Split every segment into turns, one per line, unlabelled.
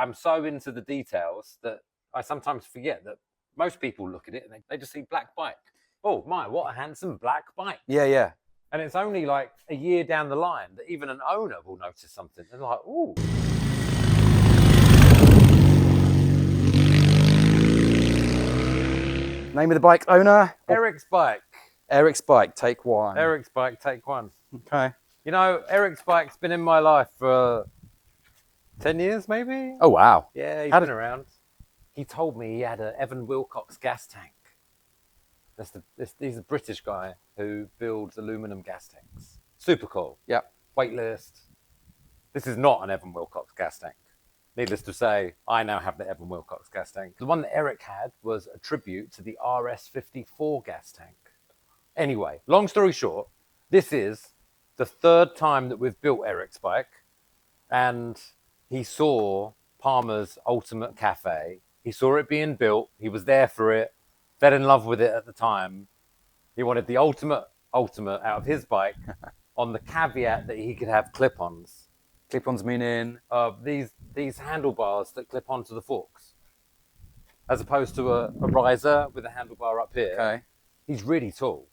I'm so into the details that I sometimes forget that most people look at it and they just see black bike. Oh my, what a handsome black bike.
Yeah, yeah.
And it's only like a year down the line that even an owner will notice something. They're like, ooh.
Name of the bike owner?
Eric's bike.
Eric's bike, take one.
Eric's bike, take one.
Okay.
You know, Eric's bike's been in my life for 10 years, maybe?
Oh, wow.
Yeah, he's been around. He told me he had an Evan Wilcox gas tank. He's a British guy who builds aluminum gas tanks. Super cool.
Yeah.
Weightless. This is not an Evan Wilcox gas tank. Needless to say, I now have the Evan Wilcox gas tank. The one that Eric had was a tribute to the RS54 gas tank. Anyway, long story short, this is the third time that we've built Eric's bike, and he saw Palmer's Ultimate Cafe. He saw it being built. He was there for it, fell in love with it at the time. He wanted the ultimate out of his bike on the caveat that he could have clip-ons.
Clip-ons meaning?
These handlebars that clip onto the forks, as opposed to a riser with a handlebar up here.
Okay.
He's really tall.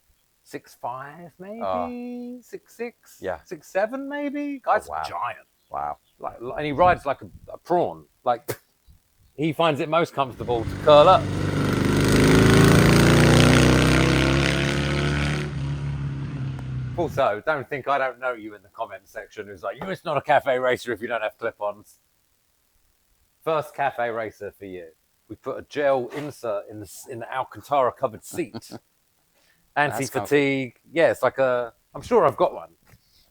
6'5", maybe? 6'6"?
Yeah.
6'7", maybe? Guy's
wow.
giant.
Wow.
And he rides like a prawn. Like, he finds it most comfortable to curl up. Also, don't think I don't know you in the comment section who's like, it's not a cafe racer if you don't have clip-ons. First cafe racer for you. We put a gel insert in the Alcantara covered seat. Anti-fatigue. Yeah, it's like I'm sure I've got one.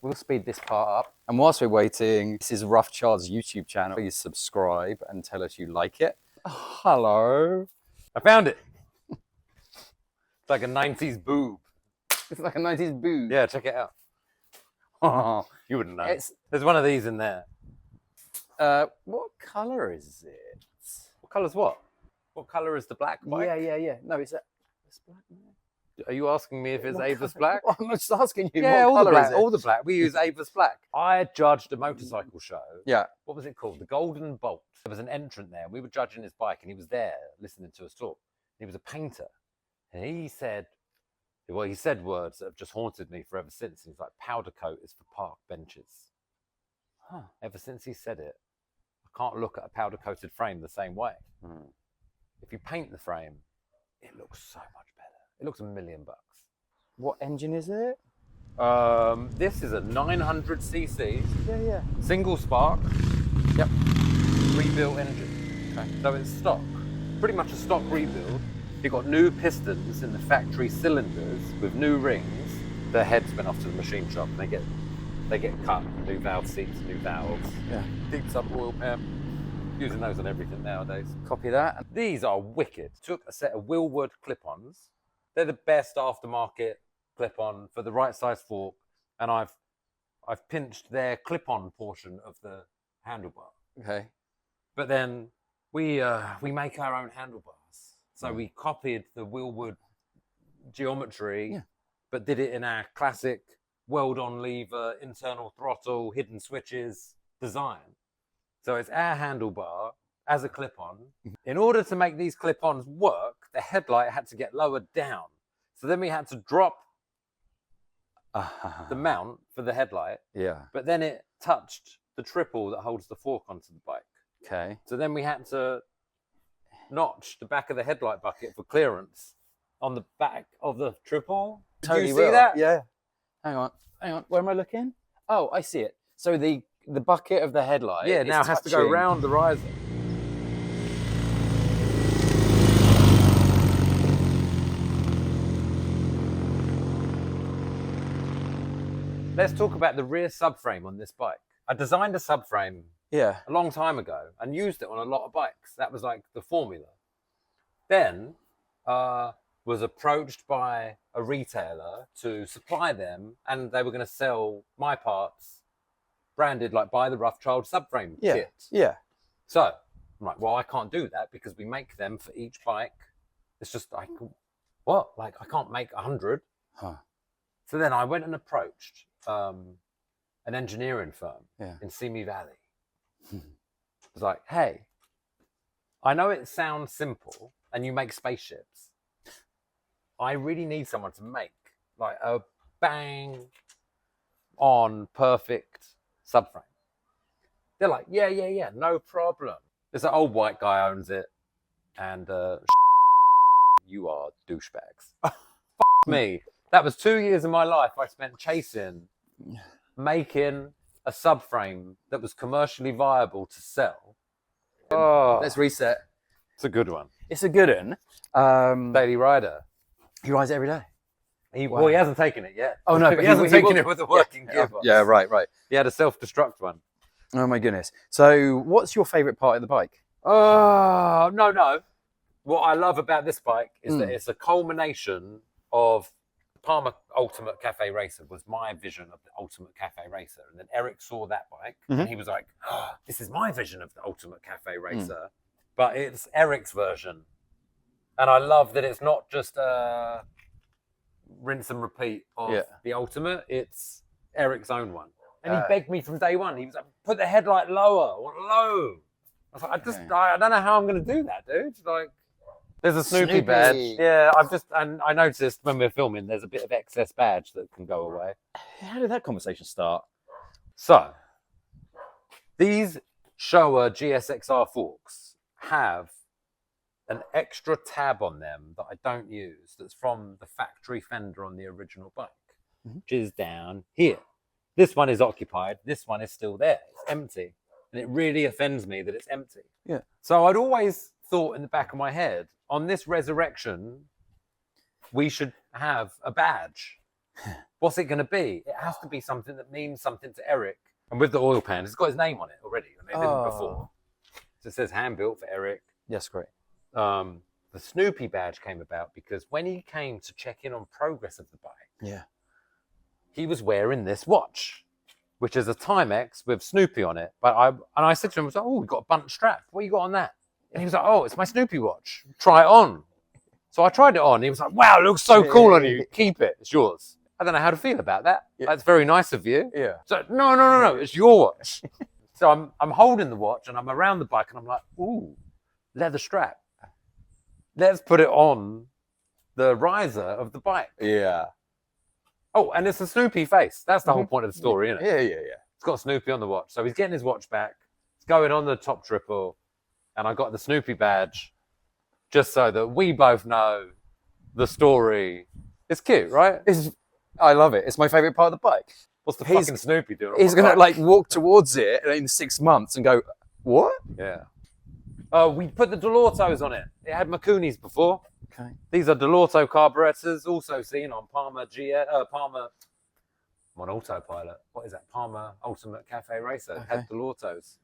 We'll speed this part up. And whilst we're waiting, this is Roughchild's YouTube channel. Please subscribe and tell us you like it. Oh, hello.
I found it. It's like a 90s boob.
It's like a 90s boob.
Yeah, check it out.
Oh,
you wouldn't know. There's one of these in there.
What colour is it?
What colour's what? What colour is the black bike?
Yeah. No, it's black.
Are you asking me if it's Avis black?
Well, I'm just asking you.
Yeah,
what colour is it?
all the black. We use Avis black. I judged a motorcycle show.
Yeah.
What was it called? The Golden Bolt. There was an entrant there. We were judging his bike, and he was there listening to us talk. He was a painter, and he said words that have just haunted me forever since. He's like, powder coat is for park benches. Huh. Ever since he said it, I can't look at a powder coated frame the same way. If you paint the frame, it looks so much better. It looks $1 million.
What engine is it?
This is a 900cc.
Yeah.
Single spark.
Yep.
Rebuilt engine. Okay. So it's stock. Pretty much a stock rebuild. You've got new pistons in the factory cylinders with new rings. The head's been off to the machine shop and they get cut. New valve seats, new valves.
Yeah.
Deep sub oil pump. Using those on everything nowadays.
Copy that.
These are wicked. Took a set of Willwood clip-ons. They're the best aftermarket clip-on for the right size fork, and I've pinched their clip-on portion of the handlebar.
Okay.
But then we make our own handlebars. So we copied the Willwood geometry, but did it in our classic weld-on lever, internal throttle, hidden switches design. So it's our handlebar as a clip-on. In order to make these clip-ons work, the headlight had to get lowered down. So then we had to drop the mount for the headlight.
Yeah.
But then it touched the triple that holds the fork onto the bike.
Okay.
So then we had to notch the back of the headlight bucket for clearance on the back of the triple. Did you see that?
Yeah. Hang on. Where am I looking? Oh, I see it. So the bucket of the headlight.
Yeah, now has to go round the riser. Let's talk about the rear subframe on this bike. I designed a subframe a long time ago and used it on a lot of bikes. That was like the formula. Then was approached by a retailer to supply them, and they were going to sell my parts branded like by the Roughchild subframe kit.
Yeah.
So I'm like, well, I can't do that because we make them for each bike. It's just like, what? Like, I can't make 100.
Huh.
So then I went and approached an engineering firm in Simi Valley. was like, hey, I know it sounds simple and you make spaceships. I really need someone to make like a bang on perfect subframe. They're like, yeah, no problem. This old white guy owns it, and you are douchebags. F me. That was 2 years of my life I spent chasing, making a subframe that was commercially viable to sell. Oh,
Let's reset.
it's a good one.
It's a good one.
Daily Rider.
He rides it every day.
Well, he hasn't taken it yet.
Oh no,
but he hasn't taken it with a working gearbox.
Yeah, right.
He had a self-destruct one.
Oh my goodness. So, what's your favourite part of the bike?
Oh, no. What I love about this bike is that it's a culmination of Palmer Ultimate Cafe Racer was my vision of the Ultimate Cafe Racer. And then Eric saw that bike and he was like, oh, this is my vision of the Ultimate Cafe Racer. But it's Eric's version. And I love that it's not just a rinse and repeat of the Ultimate. It's Eric's own one. And he begged me from day one. He was like, put the headlight lower. I want low. I was like, I don't know how I'm going to do that, dude. Like, there's a Snoopy badge. Yeah, and I noticed when we're filming, there's a bit of excess badge that can go away.
How did that conversation start?
So, these Showa GSXR forks have an extra tab on them that I don't use that's from the factory fender on the original bike, which is down here. This one is occupied. This one is still there. It's empty. And it really offends me that it's empty.
Yeah.
So I'd always thought in the back of my head, on this resurrection, we should have a badge. What's it going to be? It has to be something that means something to Eric. And with the oil pan, it's got his name on it already. And it didn't before. So it says hand built for Eric.
Yes, great.
The Snoopy badge came about because when he came to check in on progress of the bike, he was wearing this watch, which is a Timex with Snoopy on it. But I said to him, I was like, oh, we've got a bunch strap. What you got on that? And he was like, oh, it's my Snoopy watch. Try it on. So I tried it on. He was like, wow, it looks so cool on you. Keep it. It's yours. I don't know how to feel about that. That's very nice of you.
Yeah.
So no. It's your watch. So I'm holding the watch and I'm around the bike and I'm like, ooh, leather strap. Let's put it on the riser of the bike.
Yeah.
Oh, and it's a Snoopy face. That's the whole point of the story, isn't it?
Yeah.
It's got Snoopy on the watch. So he's getting his watch back. It's going on the top triple. And I got the Snoopy badge just so that we both know the story. It's cute, right?
I love it. It's my favourite part of the bike.
What's the fucking Snoopy doing?
He's going to like walk towards it in 6 months and go, what?
Yeah. We put the Delortos on it. It had Makunis before.
Okay.
These are Delorto carburetors, also seen on Palmer Palmer. I'm on autopilot. What is that? Palmer Ultimate Cafe Racer. It had Delortos.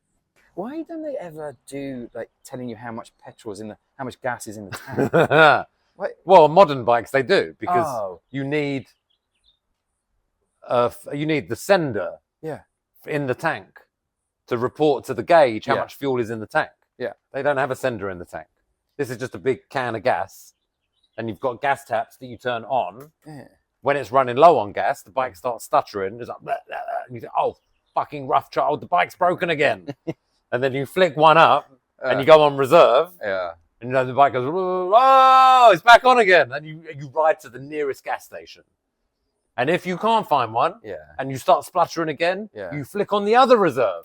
Why don't they ever do like telling you how much petrol is how much gas is in the tank?
Well, modern bikes they do because you need the sender in the tank to report to the gauge how much fuel is in the tank.
Yeah.
They don't have a sender in the tank. This is just a big can of gas, and you've got gas taps that you turn on. Yeah. When it's running low on gas, the bike starts stuttering. It's like, blah, blah, blah. And you think, oh, fucking Roughchild, the bike's broken again. And then you flick one up, and you go on reserve.
Yeah.
And the bike goes, oh, it's back on again. And you ride to the nearest gas station. And if you can't find one, and you start spluttering again, you flick on the other reserve,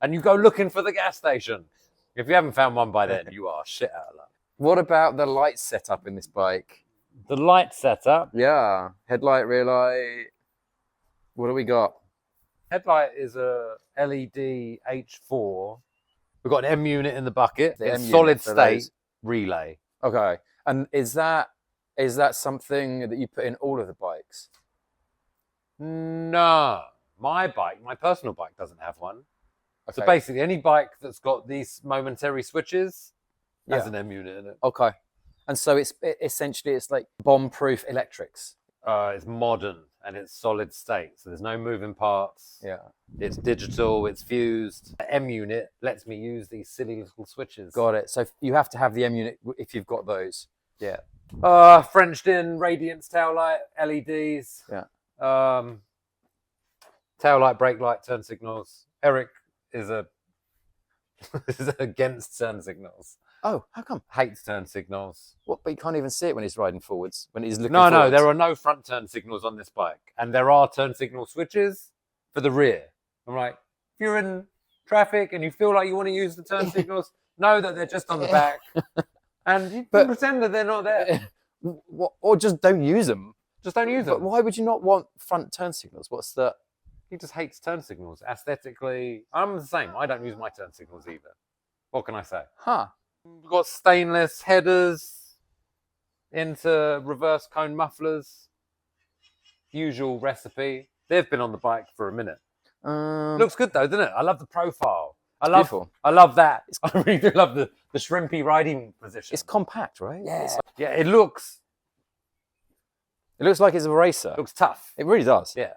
and you go looking for the gas station. If you haven't found one by then, you are shit out of luck.
What about the light setup in this bike?
The light setup?
Yeah. Headlight, rear light. What do we got?
Headlight is a LED H4. We've got an M unit in the bucket. It's solid state relay.
Okay. And is that something that you put in all of the bikes?
No. My personal bike doesn't have one. Okay. So basically, any bike that's got these momentary switches has an M unit in it.
Okay. And so it's essentially like bomb-proof electrics.
It's modern and it's solid state, so there's no moving parts. Yeah. It's digital. It's fused. The M unit lets me use these silly little switches.
Got it. So you have to have the M unit if you've got those.
Yeah. Frenched in radiance tail light, LEDs.
Yeah.
Tail light, brake light, turn signals. Eric is a This is against turn signals.
Oh, how come?
Hates turn signals.
What? But you can't even see it when he's riding forwards. When he's looking.
No,
forwards.
there are no front turn signals on this bike, and there are turn signal switches for the rear. I'm like, if you're in traffic and you feel like you want to use the turn signals, know that they're just on the back, and you can pretend that they're not there.
Or just don't use them.
Just don't use them.
But why would you not want front turn signals? What's the?
He just hates turn signals. Aesthetically, I'm the same. I don't use my turn signals either. What can I say?
Huh?
We've got stainless headers into reverse cone mufflers. Usual recipe. They've been on the bike for a minute. Looks good though, doesn't it? I love the profile. I love that. I really do love the shrimpy riding position.
It's compact, right?
Yeah. Yeah, it looks
like it's a racer.
looks tough.
It really does.
Yeah.